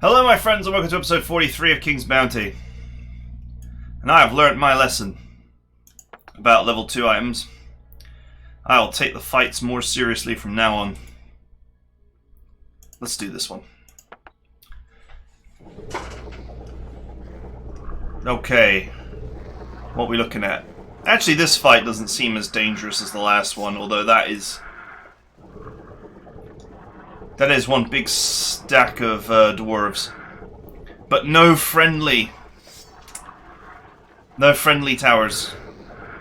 Hello my friends and welcome to episode 43 of King's Bounty. And I have learnt my lesson about level 2 items. I will take the fights more seriously from now on. Let's do this one. Okay, what are we looking at? Actually, this fight doesn't seem as dangerous as the last one, although that is one big stack of dwarves. But no friendly towers,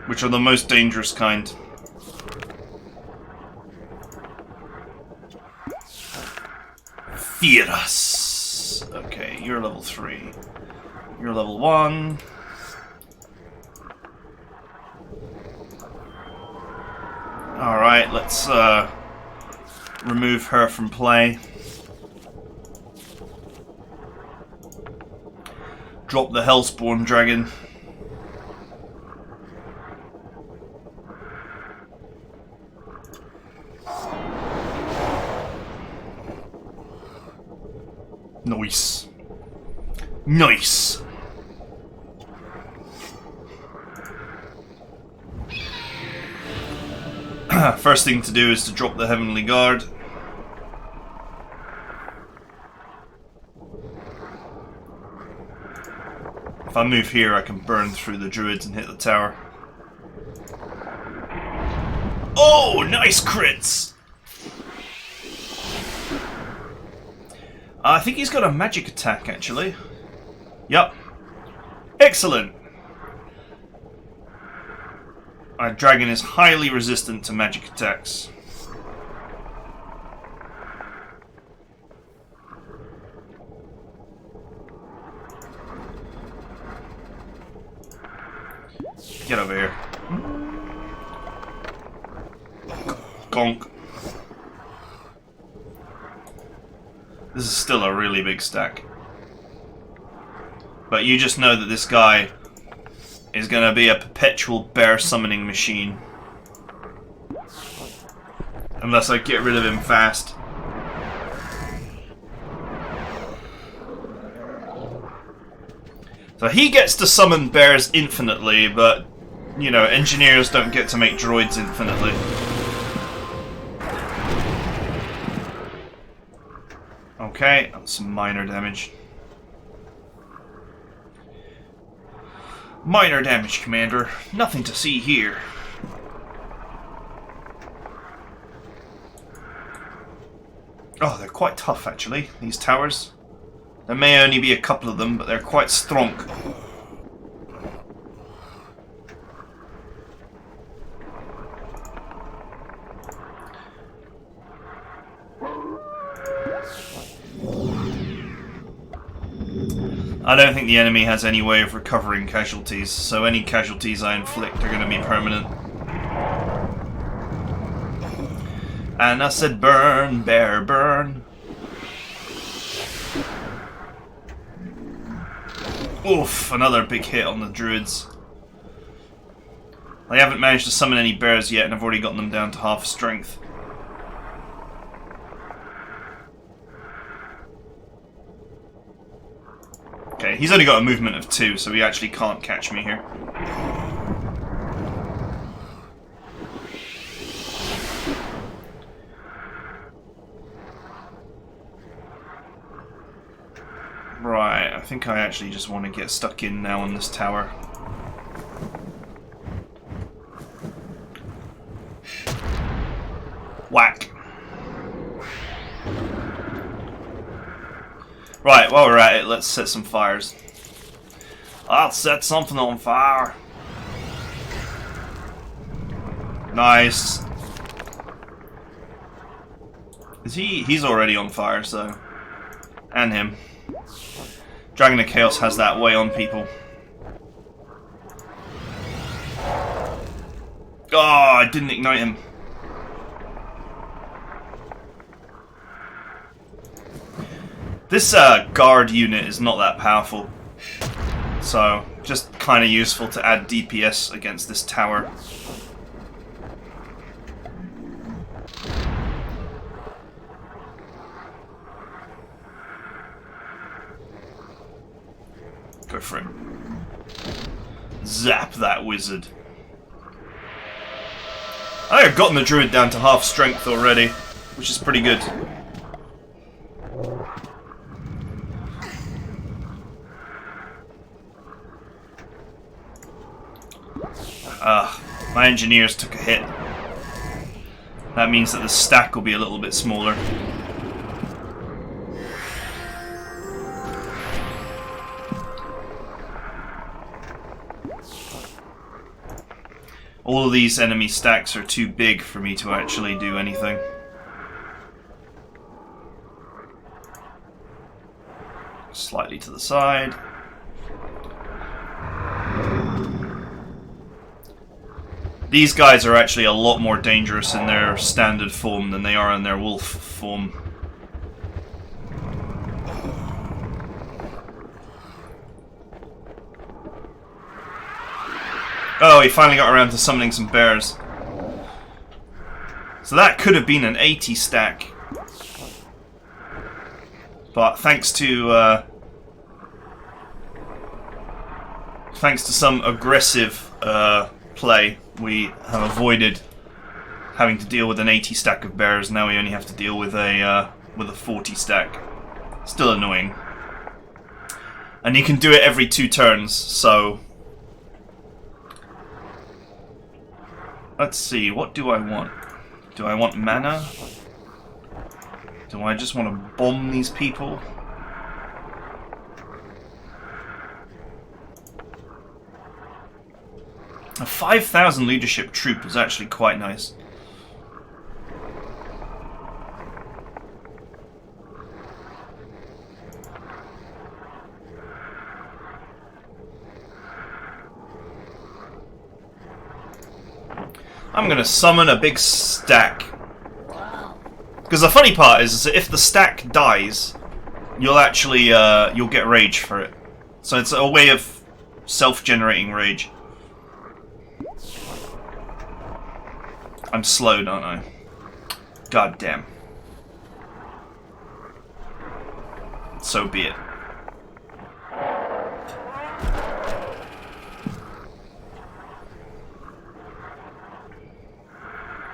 which are the most dangerous kind. Fear us. Okay, you're level 3. You're level 1. Alright, let's remove her from play. Drop the Hellspawn dragon. Nice. Nice. First thing to do is to drop the Heavenly Guard. If I move here, I can burn through the druids and hit the tower. Oh, nice crits! I think he's got a magic attack, actually. Yup. Excellent! Our dragon is highly resistant to magic attacks. Get over here. Gonk. This is still a really big stack. But you just know that this guy is going to be a perpetual bear summoning machine. Unless I get rid of him fast. So he gets to summon bears infinitely, but, you know, engineers don't get to make droids infinitely. Okay, that's some minor damage. Minor damage, Commander. Nothing to see here. Oh, they're quite tough, actually, these towers. There may only be a couple of them, but they're quite strong. I don't think the enemy has any way of recovering casualties, so any casualties I inflict are going to be permanent. And I said burn, bear, burn. Oof, another big hit on the druids. I haven't managed to summon any bears yet, and I've already gotten them down to half strength. Okay, he's only got a movement of 2, so he actually can't catch me here. Right, I think I actually just want to get stuck in now on this tower. Whack. Right, while we're at it, let's set some fires. I'll set something on fire. Nice. Is he's already on fire, so. And him. Dragon of Chaos has that way on people. Oh, I didn't ignite him. This guard unit is not that powerful, so just kind of useful to add DPS against this tower. Go for it. Zap that wizard. I think I've gotten the druid down to half strength already, which is pretty good. My engineers took a hit. That means that the stack will be a little bit smaller. All of these enemy stacks are too big for me to actually do anything. Slightly to the side. These guys are actually a lot more dangerous in their standard form than they are in their wolf form. Oh, he finally got around to summoning some bears. So that could have been an 80 stack. But thanks to some aggressive play, we have avoided having to deal with an 80 stack of bears. Now we only have to deal with a 40 stack. Still annoying. And you can do it every 2 turns, so... Let's see, what do I want? Do I want mana? Do I just want to bomb these people? A 5,000 leadership troop is actually quite nice. I'm going to summon a big stack. Because the funny part is that if the stack dies, you'll actually you'll get rage for it. So it's a way of self-generating rage. I'm slow, don't I? God damn. So be it.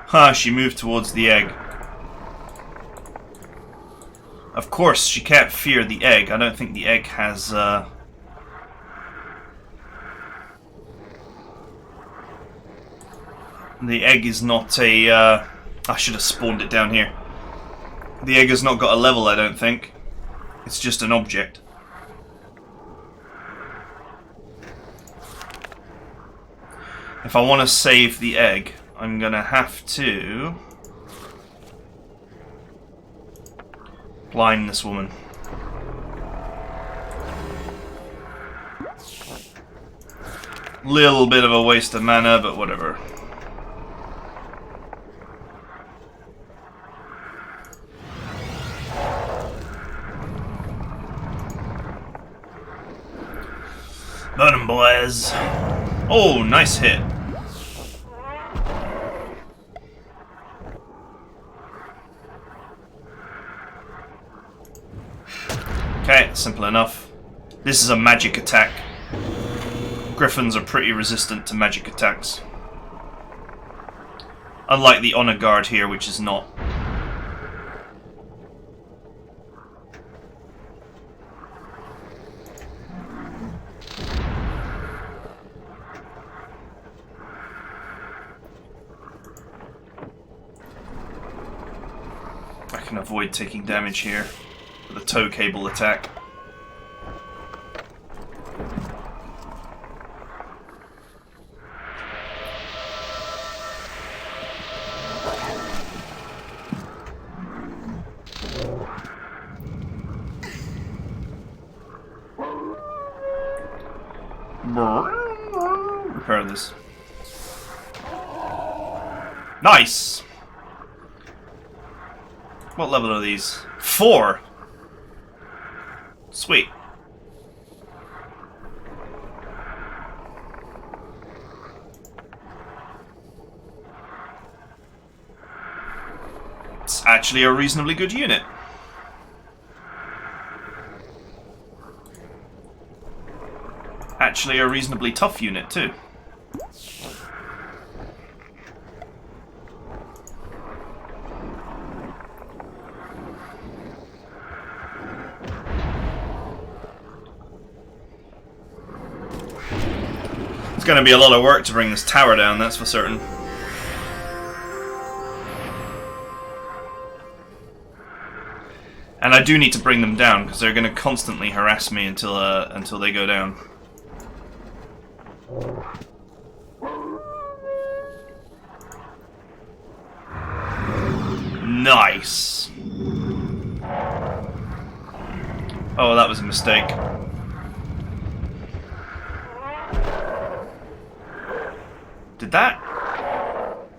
Huh, she moved towards the egg. Of course, she can't fear the egg. I don't think the egg has... The egg is not a... I should have spawned it down here. The egg has not got a level, I don't think. It's just an object. If I want to save the egg, I'm going to have to... blind this woman. Little bit of a waste of mana, but whatever. Burn 'em, boys. Oh, nice hit. Okay, simple enough. This is a magic attack. Griffins are pretty resistant to magic attacks. Unlike the Honor Guard here, which is not. I can avoid taking damage here with a tow cable attack. Repair this. Nice! What level are these? 4! Sweet. It's actually a reasonably good unit. actually a reasonably tough unit too. It's going to be a lot of work to bring this tower down, that's for certain. And I do need to bring them down because they're going to constantly harass me until they go down. Nice. Oh, that was a mistake. Did that?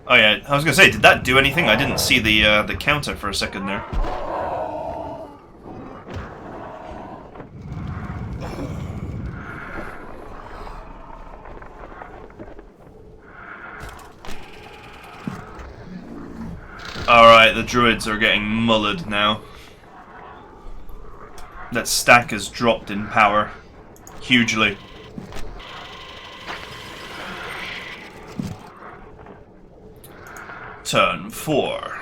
Oh yeah, I was gonna say, did that do anything? I didn't see the counter for a second there. Alright, the druids are getting mullered now. That stack has dropped in power hugely. Turn 4.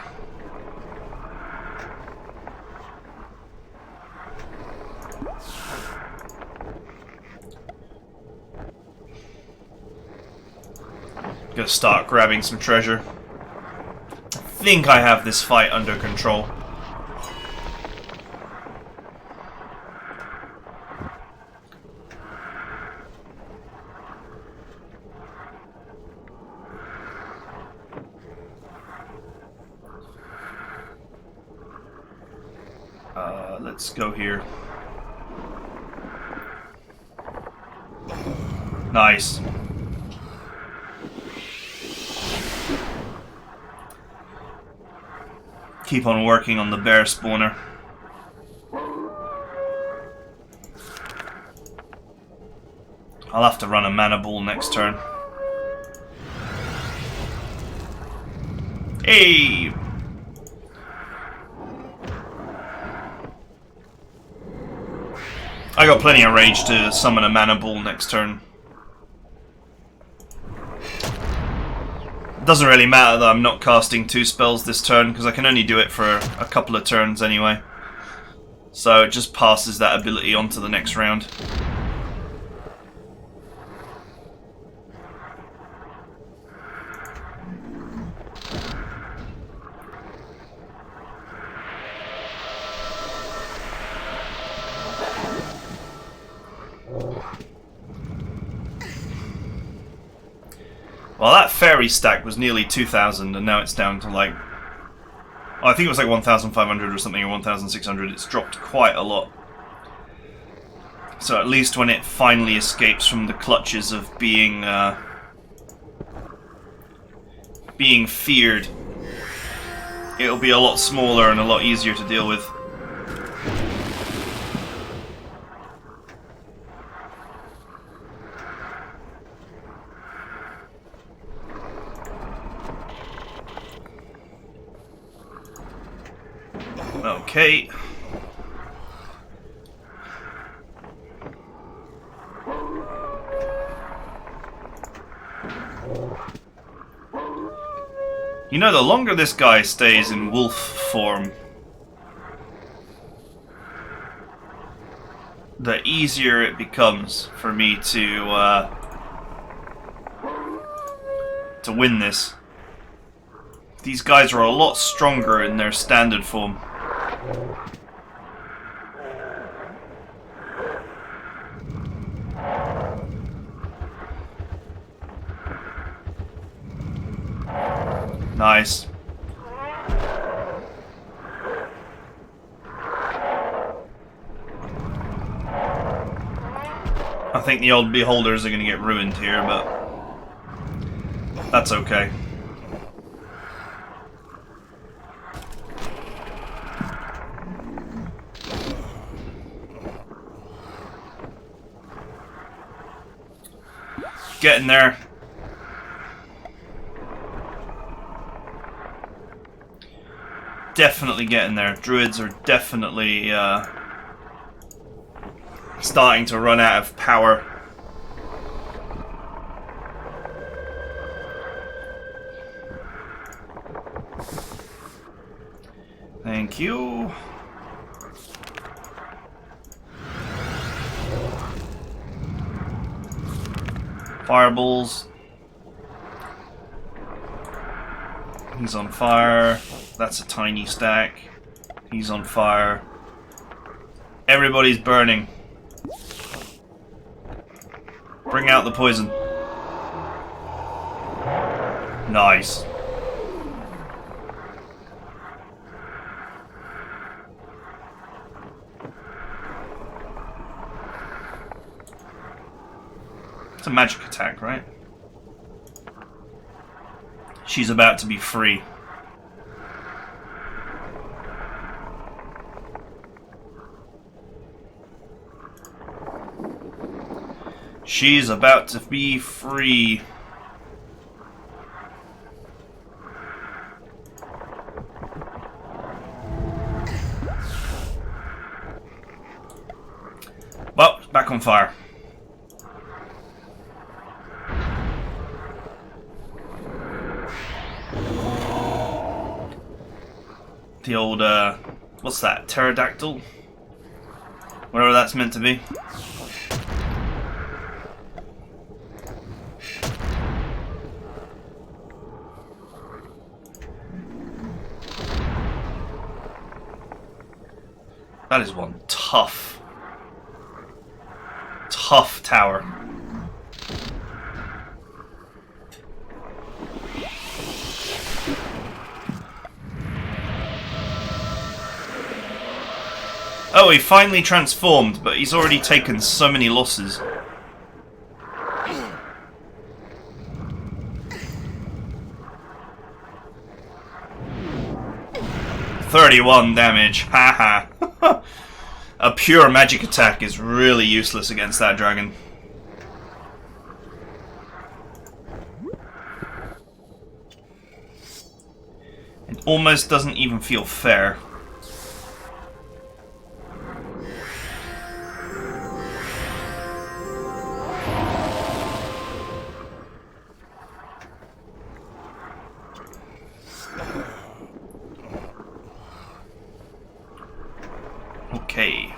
Gonna start grabbing some treasure. I think I have this fight under control. Let's go here. Nice. Keep on working on the bear spawner. I'll have to run a mana ball next turn. Hey! I got plenty of rage to summon a mana ball next turn. Doesn't really matter that I'm not casting 2 spells this turn, because I can only do it for a couple of turns anyway. So it just passes that ability on to the next round. Well, that fairy stack was nearly 2,000, and now it's down to like... Oh, I think it was like 1,500 or something, or 1,600. It's dropped quite a lot. So at least when it finally escapes from the clutches of being feared, it'll be a lot smaller and a lot easier to deal with. Okay. You know, the longer this guy stays in wolf form, the easier it becomes for me to win this. These guys are a lot stronger in their standard form. Nice. I think the old beholders are going to get ruined here, but that's okay. Getting there. Definitely getting there. Druids are definitely starting to run out of power. Thank you. Fireballs. He's on fire. That's a tiny stack. He's on fire. Everybody's burning. Bring out the poison. Nice. It's a magic attack, right? She's about to be free. She's about to be free. Well, back on fire. The old, what's that? Pterodactyl? Whatever that's meant to be. That is one tough tower. Oh, he finally transformed, but he's already taken so many losses. $31 damage, haha. A pure magic attack is really useless against that dragon. It almost doesn't even feel fair. Okay.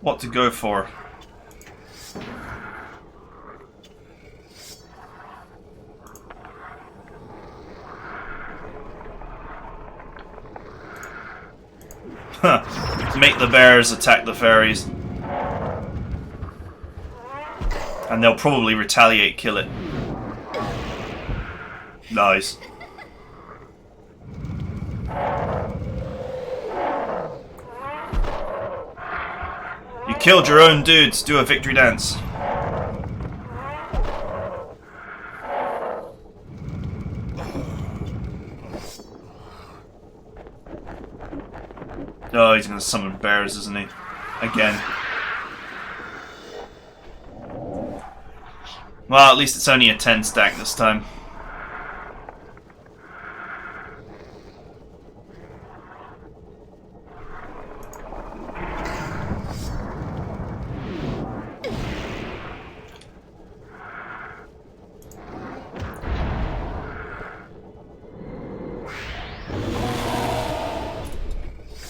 What to go for? Make the bears attack the fairies. And they'll probably retaliate, kill it. Nice. You killed your own dudes, do a victory dance. Oh, he's gonna summon bears, isn't he? Again. Well, at least it's only a 10 stack this time.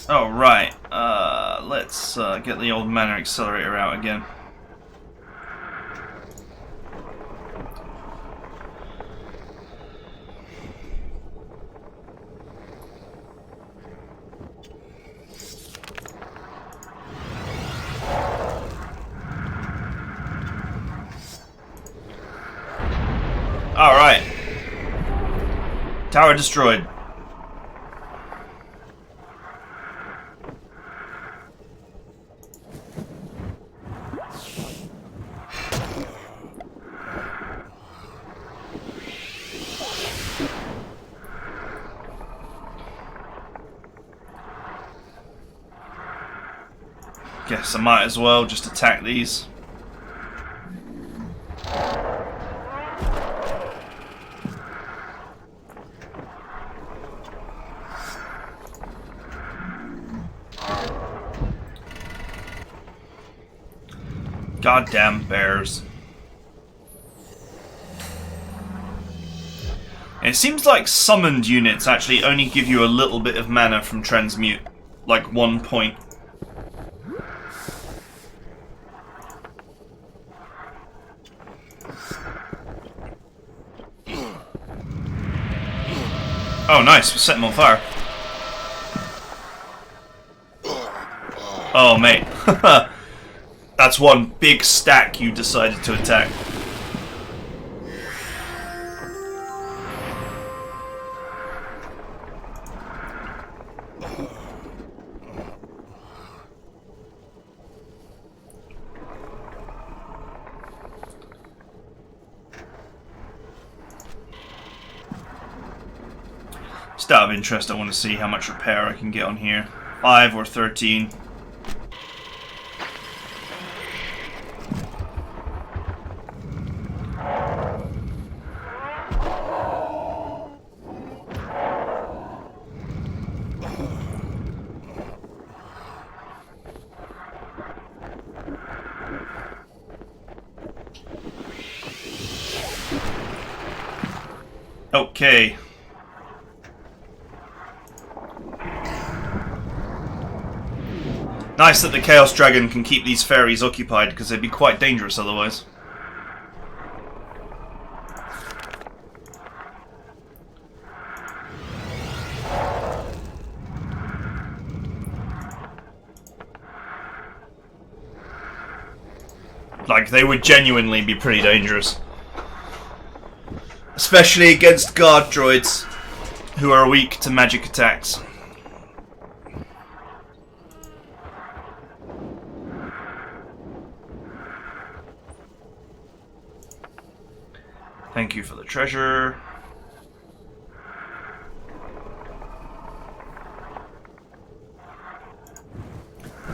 Oh, right. Let's get the old mana accelerator out again. Alright. Tower destroyed. Guess I might as well just attack these. Goddamn bears. And it seems like summoned units actually only give you a little bit of mana from transmute. Like 1 point. Oh nice, we set him on fire. Oh mate. That's one big stack you decided to attack. Just out of interest, I want to see how much repair I can get on here. 5 or 13. Okay. Nice that the Chaos Dragon can keep these fairies occupied, because they'd be quite dangerous otherwise. Like, they would genuinely be pretty dangerous. Especially against guard droids, who are weak to magic attacks. Thank you for the treasure.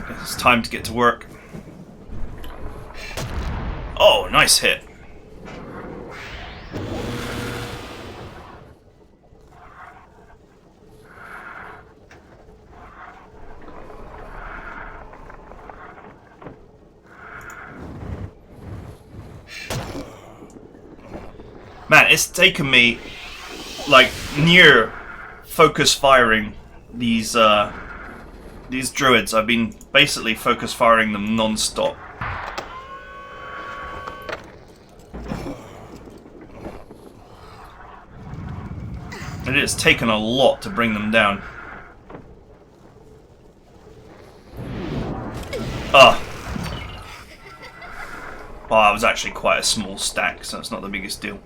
Guess it's time to get to work. Oh, nice hit. Man, it's taken me like near focus firing these druids. I've been basically focus firing them non-stop. And it has taken a lot to bring them down. Ah. Well, that was actually quite a small stack, so it's not the biggest deal.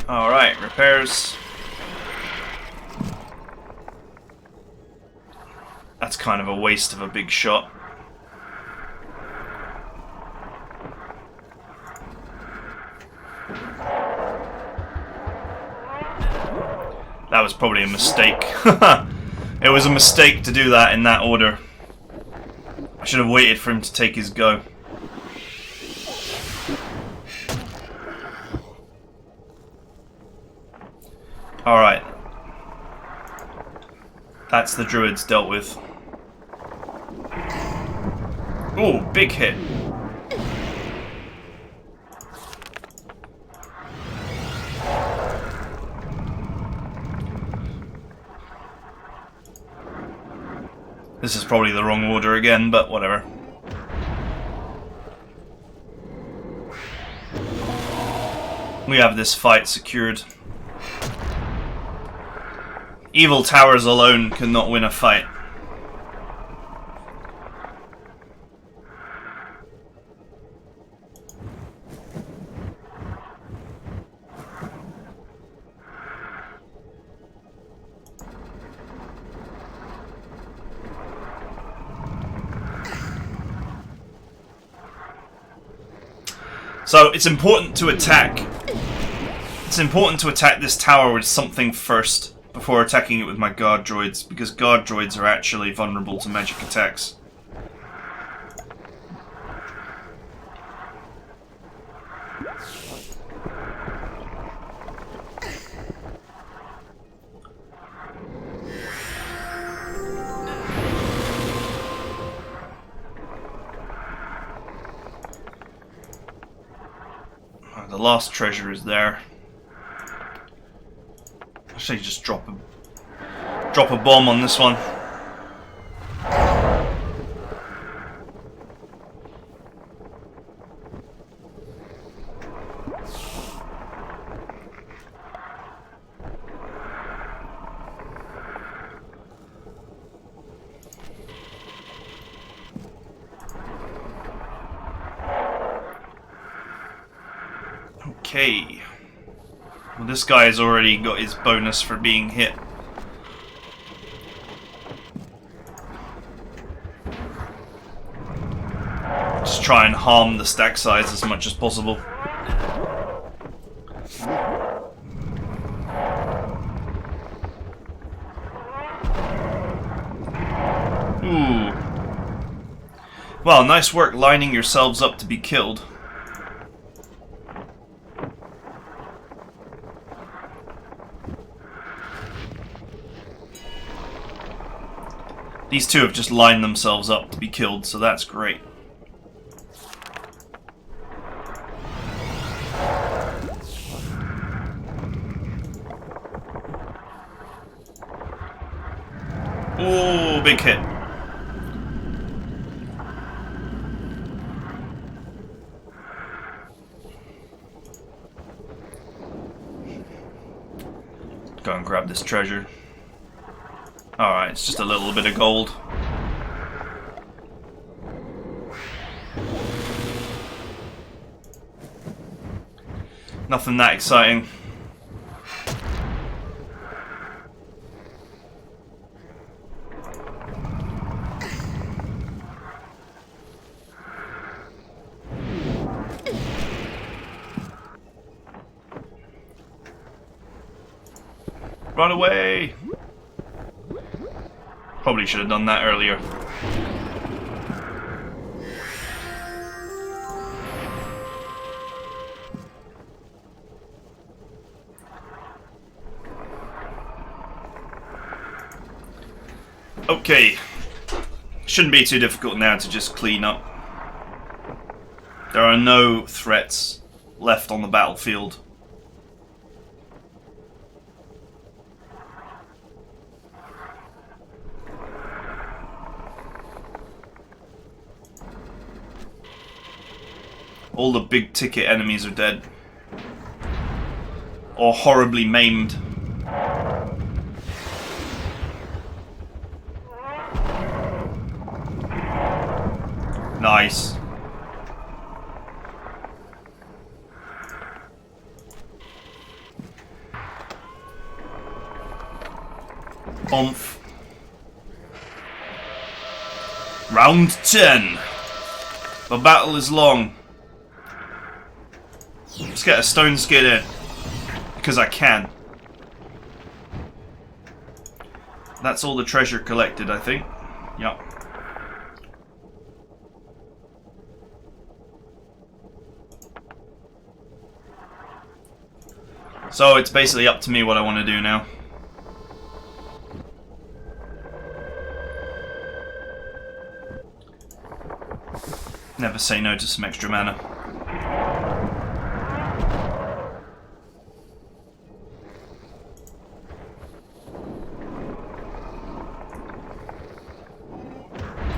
Alright, repairs. That's kind of a waste of a big shot. That was probably a mistake. It was a mistake to do that in that order. I should have waited for him to take his go. Alright. That's the druids dealt with. Ooh, big hit. This is probably the wrong order again, but whatever. We have this fight secured. Evil towers alone cannot win a fight. So it's important to attack. It's important to attack this tower with something first before attacking it with my guard droids, because guard droids are actually vulnerable to magic attacks. last treasure is there. Actually, just drop a bomb on this one. Okay. Well, this guy has already got his bonus for being hit. Just try and harm the stack size as much as possible. Ooh. Well, nice work lining yourselves up to be killed. These two have just lined themselves up to be killed, so that's great. Oh, big hit. Go and grab this treasure. Alright, it's just a little bit of gold. Nothing that exciting. Run away! Probably should have done that earlier. Okay. Shouldn't be too difficult now to just clean up. There are no threats left on the battlefield. All the big ticket enemies are dead. Or horribly maimed. Nice. Oomph. Round 10. The battle is long. Let's get a stone skid in. Because I can. That's all the treasure collected, I think. Yep. So it's basically up to me what I want to do now. Never say no to some extra mana.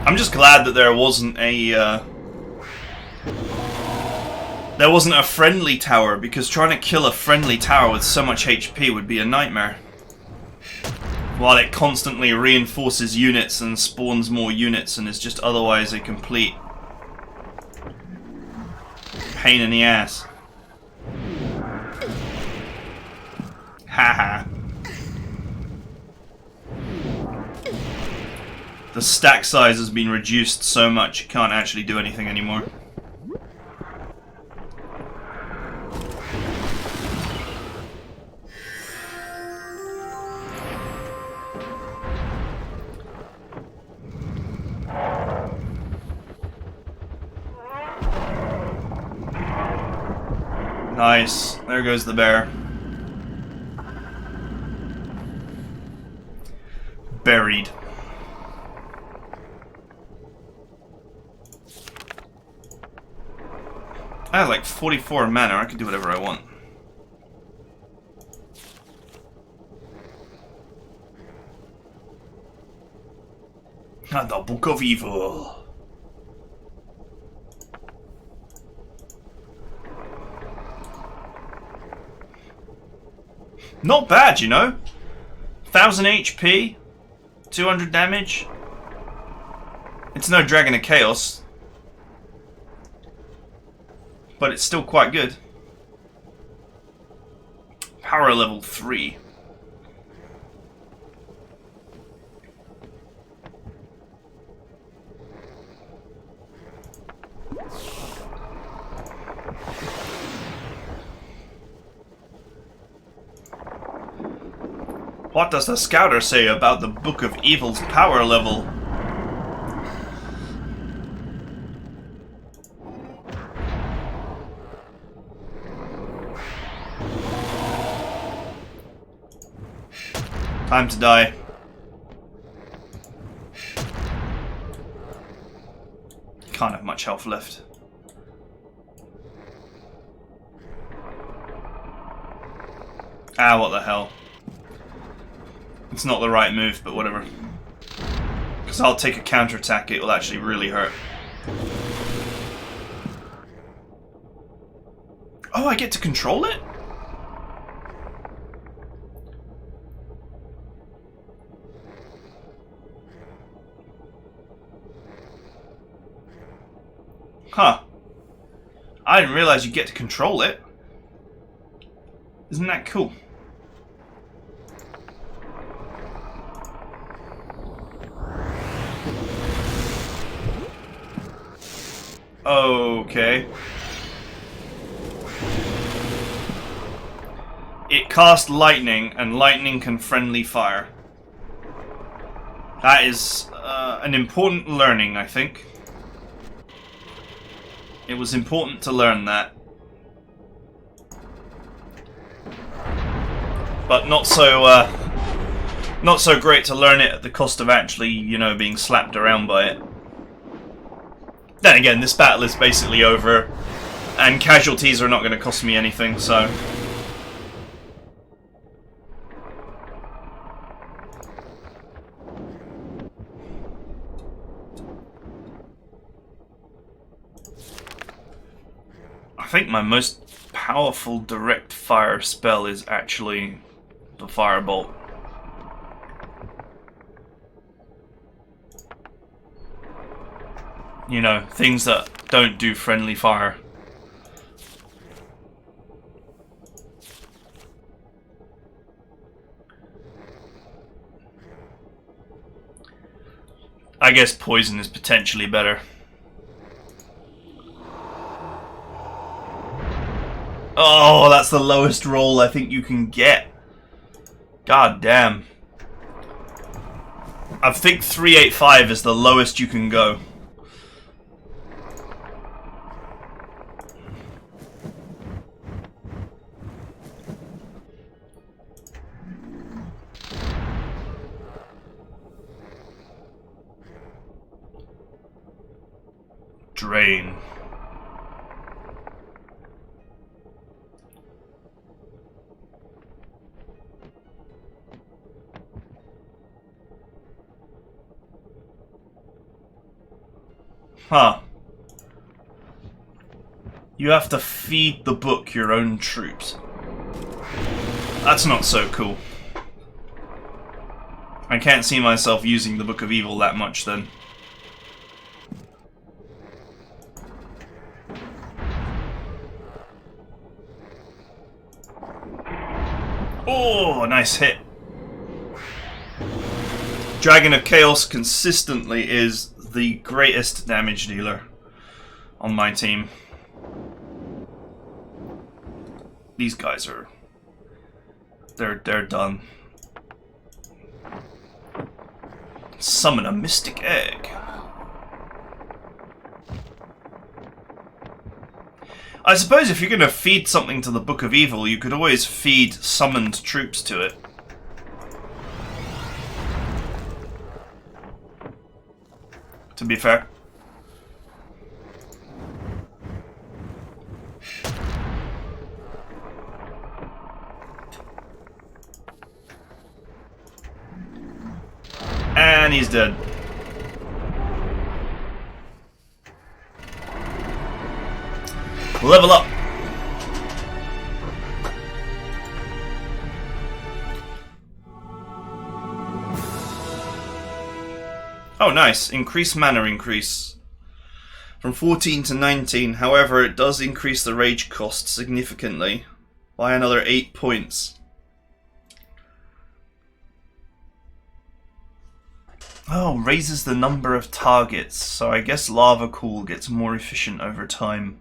I'm just glad that there wasn't a friendly tower, because trying to kill a friendly tower with so much HP would be a nightmare. While it constantly reinforces units and spawns more units and is just otherwise a complete pain in the ass. Haha. The stack size has been reduced so much you can't actually do anything anymore. Nice. There goes the bear. Buried. I have like 44 mana, I can do whatever I want. And the Book of Evil. Not bad, you know? 1000 HP, 200 damage. It's no Dragon of Chaos, but it's still quite good. Power level 3. What does the scouter say about the Book of Evil's power level? Time to die. Can't have much health left. Ah, what the hell. It's not the right move, but whatever. Because I'll take a counterattack, it will actually really hurt. Oh, I get to control it? Huh. I didn't realize you get to control it. Isn't that cool? Okay. It casts lightning, and lightning can friendly fire. That is an important learning, I think. It was important to learn that. But not so great to learn it at the cost of actually, you know, being slapped around by it. Then again, this battle is basically over, and casualties are not going to cost me anything, so... I think my most powerful direct fire spell is actually the Firebolt. You know, things that don't do friendly fire. I guess poison is potentially better. Oh, that's the lowest roll I think you can get. God damn. I think 385 is the lowest you can go. Drain. Huh. You have to feed the book your own troops. That's not so cool. I can't see myself using the Book of Evil that much then. Oh, nice hit. Dragon of Chaos consistently is the greatest damage dealer on my team. These guys are... They're done. Summon a Mystic Egg. I suppose if you're going to feed something to the Book of Evil, you could always feed summoned troops to it. To be fair. And he's dead. Level up. Oh, nice. Increase mana increase. From 14 to 19. However, it does increase the rage cost significantly by another 8 points. Oh, raises the number of targets. So I guess Lava Cool gets more efficient over time.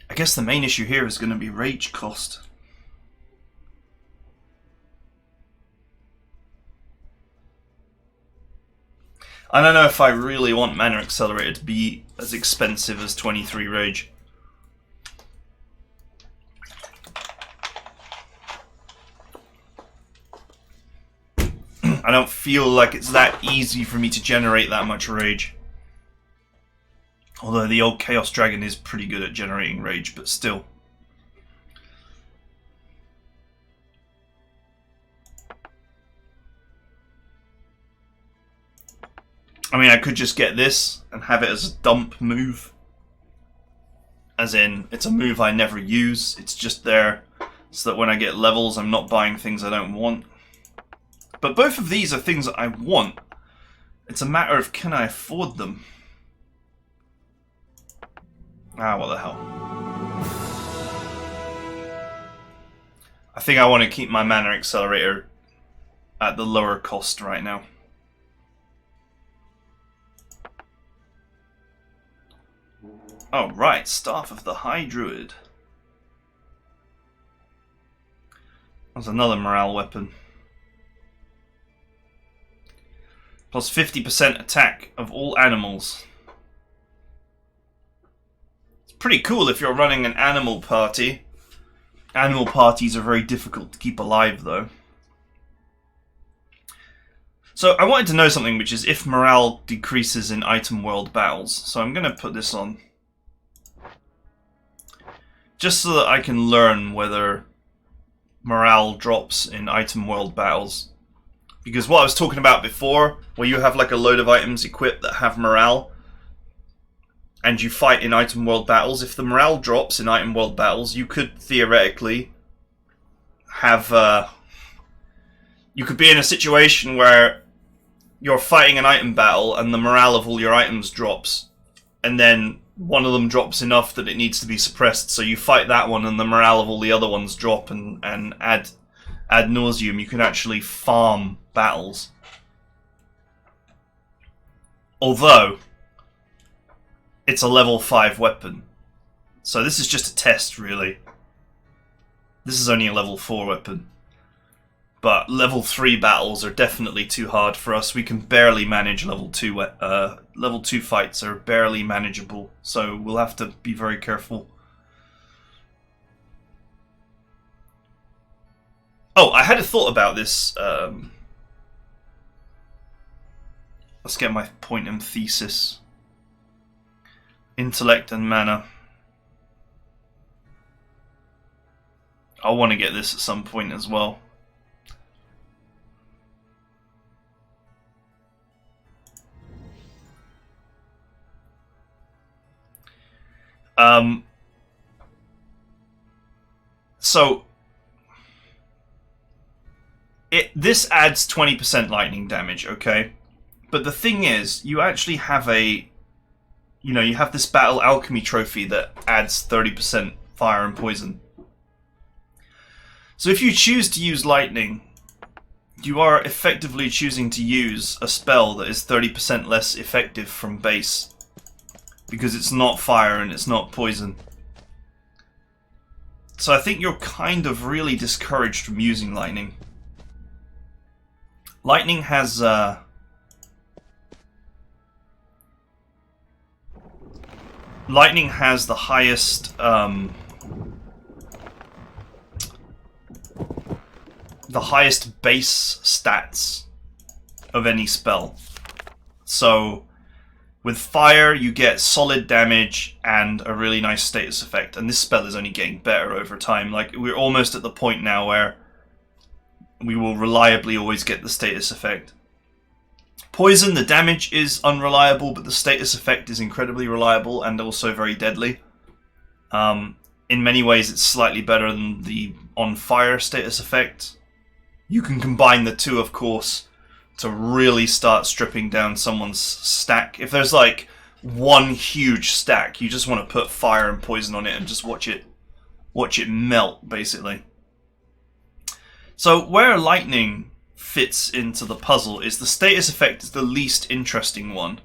I guess the main issue here is going to be rage cost. I don't know if I really want Mana Accelerator to be as expensive as 23 rage. I don't feel like it's that easy for me to generate that much rage. Although the old Chaos Dragon is pretty good at generating rage, but still. I mean, I could just get this and have it as a dump move. As in, it's a move I never use, it's just there so that when I get levels I'm not buying things I don't want. But both of these are things that I want. It's a matter of, can I afford them? Ah, what the hell. I think I want to keep my Mana Accelerator at the lower cost right now. Oh, right. Staff of the High Druid. That's another morale weapon. Plus 50% attack of all animals. Pretty cool if you're running an animal party. Animal parties are very difficult to keep alive, though. So I wanted to know something, which is if morale decreases in item world battles. So I'm going to put this on. Just so that I can learn whether morale drops in item world battles. Because what I was talking about before, where you have like a load of items equipped that have morale, and you fight in item world battles, if the morale drops in item world battles, you could theoretically have... you could be in a situation where you're fighting an item battle and the morale of all your items drops, and then one of them drops enough that it needs to be suppressed, so you fight that one and the morale of all the other ones drop, and ad nauseum you can actually farm battles. Although it's a level 5 weapon. So this is just a test, really. This is only a level 4 weapon. But level 3 battles are definitely too hard for us. We can barely manage level 2 level 2 fights are barely manageable. So we'll have to be very careful. Oh, I had a thought about this. Let's get my point and thesis. Intellect and mana. I want to get this at some point as well. So this adds 20% lightning damage, okay? But the thing is, you actually have a... You know, you have this Battle Alchemy trophy that adds 30% fire and poison. So if you choose to use lightning, you are effectively choosing to use a spell that is 30% less effective from base. Because it's not fire and it's not poison. So I think you're kind of really discouraged from using lightning. Lightning has... Lightning has the highest, the highest base stats of any spell. So, With fire, you get solid damage and a really nice status effect. And this spell is only getting better over time. Like, we're almost at the point now where we will reliably always get the status effect. Poison, the damage is unreliable, but the status effect is incredibly reliable and also very deadly. In many ways, it's slightly better than the on fire status effect. You can combine the two, of course, to really start stripping down someone's stack. If there's like one huge stack, you just want to put fire and poison on it and just watch it melt, basically. So where lightning fits into the puzzle is the status effect is the least interesting one,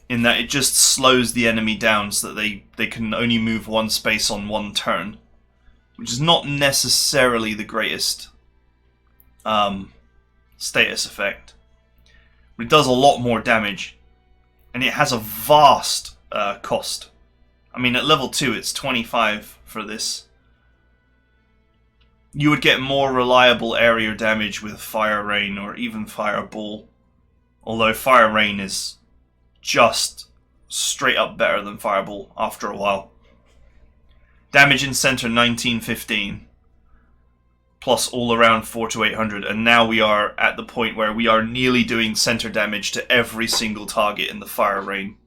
in that it just slows the enemy down so that they can only move one space on one turn, which is not necessarily the greatest status effect. But it does a lot more damage, and it has a vast cost. I mean, at level 2 it's 25 for this. You would get more reliable area damage with Fire Rain or even Fireball, although Fire Rain is just straight up better than Fireball after a while. Damage in center 1915, plus all around 4 to 800, and now we are at the point where we are nearly doing center damage to every single target in the Fire Rain.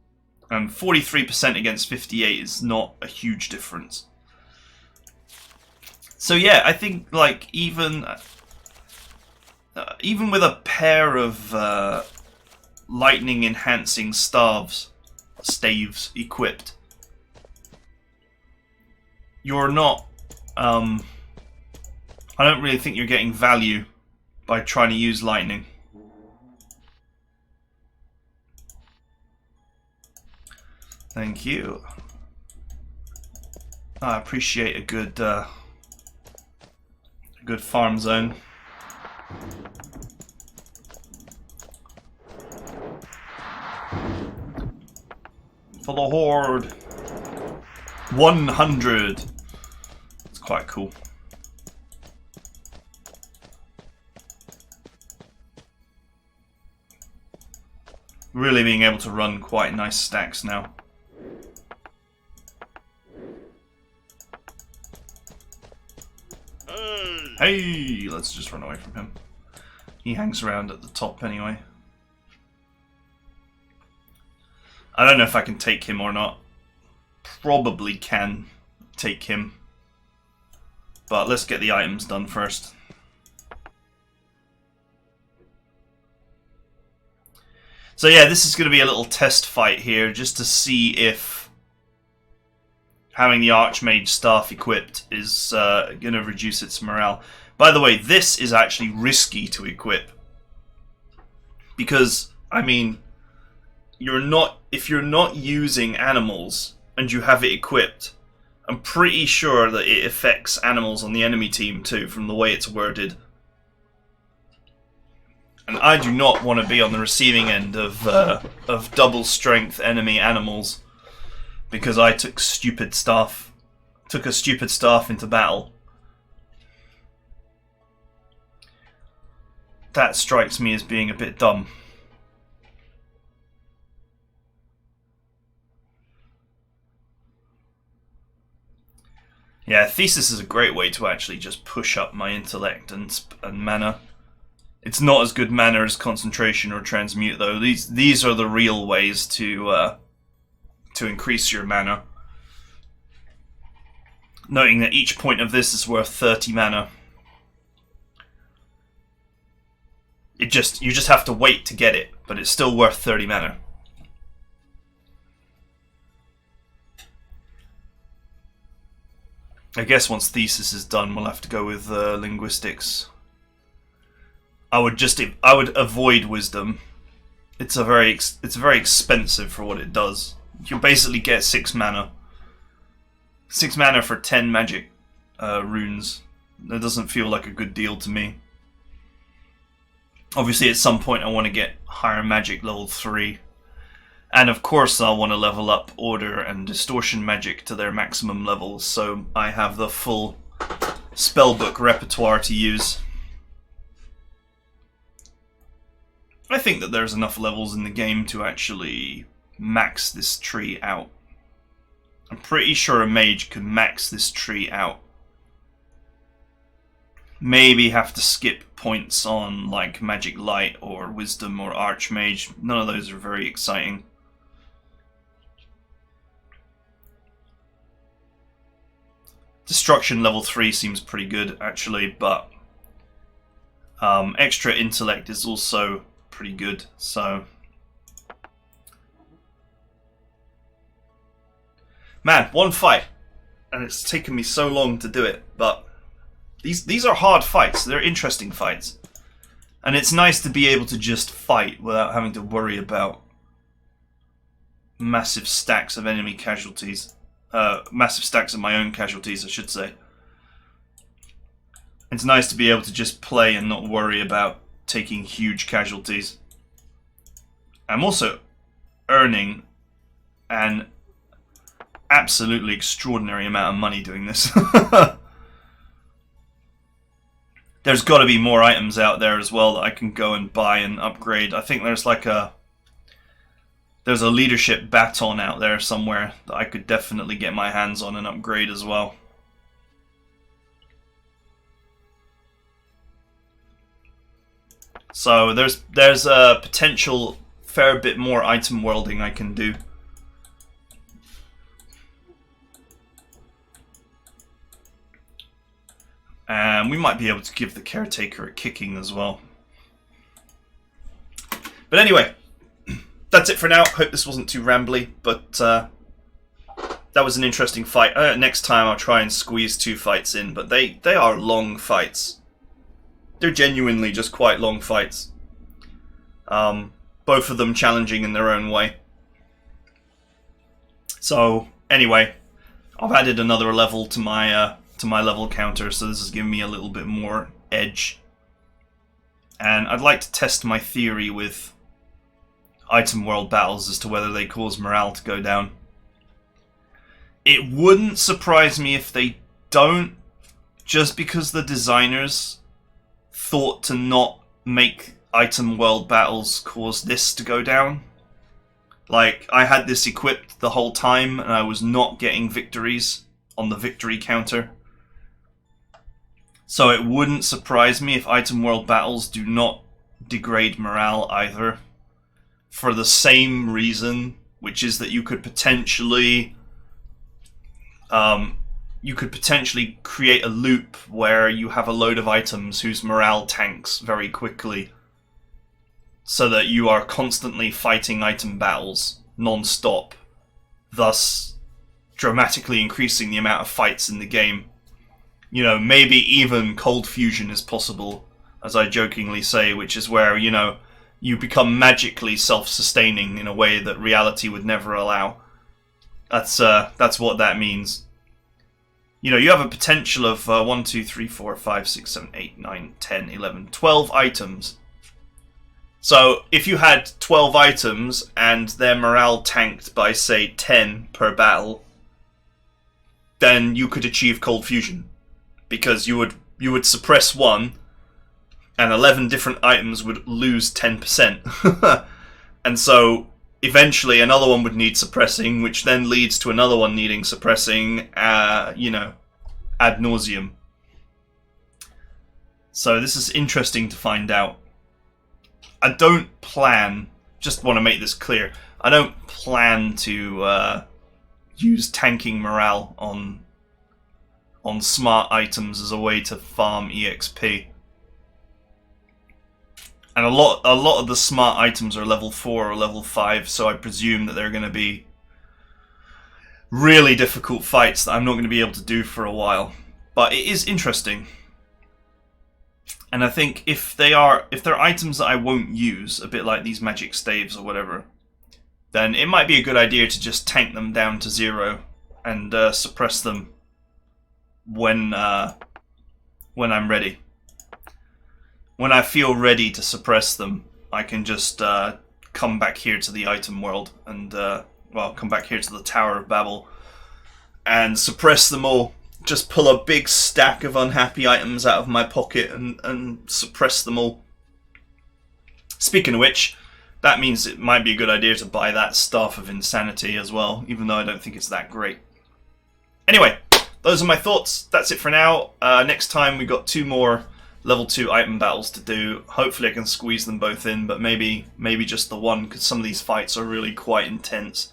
And 43% against 58 is not a huge difference. So yeah, I think like even with a pair of lightning enhancing staves equipped, you're not. I don't really think you're getting value by trying to use lightning. Thank you. I appreciate a good farm zone. For the Horde. 100. It's quite cool. Really being able to run quite nice stacks now. Hey, let's just run away from him. He hangs around at the top anyway. I don't know if I can take him or not. Probably can take him. But let's get the items done first. So yeah, this is going to be a little test fight here, just to see if having the Archmage staff equipped is going to reduce its morale. By the way, this is actually risky to equip. Because, I mean, if you're not using animals and you have it equipped, I'm pretty sure that it affects animals on the enemy team too, from the way it's worded. And I do not want to be on the receiving end of double strength enemy animals, because I took a stupid staff into battle. That strikes me as being a bit dumb. Yeah, Thesis is a great way to actually just push up my intellect and mana. It's not as good mana as concentration or transmute, though. These are the real ways to increase your mana. Noting that each point of this is worth 30 mana. You just have to wait to get it, but it's still worth 30 mana. I guess once Thesis is done, we'll have to go with linguistics. I would avoid Wisdom. It's very expensive for what it does. You basically get 6 mana. 6 mana for 10 magic runes. That doesn't feel like a good deal to me. Obviously, at some point I want to get higher magic level 3. And of course I'll want to level up Order and Distortion magic to their maximum levels, so I have the full spellbook repertoire to use. I think that there's enough levels in the game to actually max this tree out. I'm pretty sure a mage could max this tree out. Maybe have to skip points on like magic light or wisdom or archmage. None of those are very exciting. Destruction level 3 seems pretty good actually, but extra intellect is also pretty good, so man, one fight, and it's taken me so long to do it, but these are hard fights. They're interesting fights. And it's nice to be able to just fight without having to worry about massive stacks of enemy casualties. Massive stacks of my own casualties, I should say. It's nice to be able to just play and not worry about taking huge casualties. I'm also earning an absolutely extraordinary amount of money doing this. There's got to be more items out there as well that I can go and buy and upgrade. I think there's like there's a leadership baton out there somewhere that I could definitely get my hands on and upgrade as well. So there's a potential fair bit more item worlding I can do. And we might be able to give the caretaker a kicking as well. But anyway, that's it for now. Hope this wasn't too rambly, but that was an interesting fight. Next time I'll try and squeeze 2 fights in, but they are long fights. They're genuinely just quite long fights. Both of them challenging in their own way. So anyway, I've added another level to my level counter, so this is giving me a little bit more edge. And I'd like to test my theory with item world battles as to whether they cause morale to go down. It wouldn't surprise me if they don't, just because the designers thought to not make item world battles cause this to go down. Like, I had this equipped the whole time and I was not getting victories on the victory counter. So it wouldn't surprise me if item world battles do not degrade morale either. For the same reason, which is that you could potentially create a loop where you have a load of items whose morale tanks very quickly, so that you are constantly fighting item battles non-stop, thus dramatically increasing the amount of fights in the game. You know, maybe even cold fusion is possible, as I jokingly say, which is where, you know, you become magically self-sustaining in a way that reality would never allow. That's what that means. You know, you have a potential of 1, 2, 3, 4, 5, 6, 7, 8, 9, 10, 11, 12 items. So, if you had 12 items and their morale tanked by, say, 10 per battle, then you could achieve cold fusion. Because you would suppress one, and 11 different items would lose 10%. And so, eventually another one would need suppressing, which then leads to another one needing suppressing, you know, ad nauseum. So this is interesting to find out. I don't plan, just want to make this clear, I don't plan to use tanking morale on smart items as a way to farm EXP. And a lot of the smart items are level 4 or level 5, so I presume that they're going to be really difficult fights that I'm not going to be able to do for a while. But it is interesting. And I think if they're items that I won't use, a bit like these magic staves or whatever, then it might be a good idea to just tank them down to 0 and suppress them when I'm ready. When I feel ready to suppress them, I can just come back here to the item world and, come back here to the Tower of Babel and suppress them all. Just pull a big stack of unhappy items out of my pocket and suppress them all. Speaking of which, that means it might be a good idea to buy that Staff of Insanity as well, even though I don't think it's that great. Anyway, those are my thoughts. That's it for now. Next time we got 2 more level 2 item battles to do. Hopefully I can squeeze them both in, but maybe just the one, because some of these fights are really quite intense.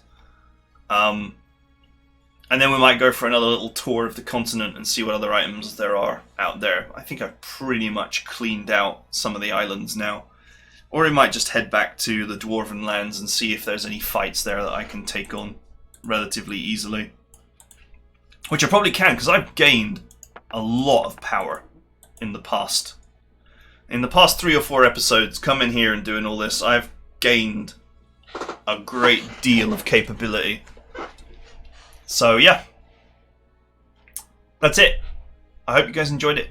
And then we might go for another little tour of the continent and see what other items there are out there. I think I've pretty much cleaned out some of the islands now. Or we might just head back to the Dwarven lands and see if there's any fights there that I can take on relatively easily. Which I probably can, because I've gained a lot of power in the past. In the past 3 or 4 episodes, coming here and doing all this, I've gained a great deal of capability. So yeah, that's it. I hope you guys enjoyed it,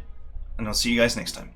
and I'll see you guys next time.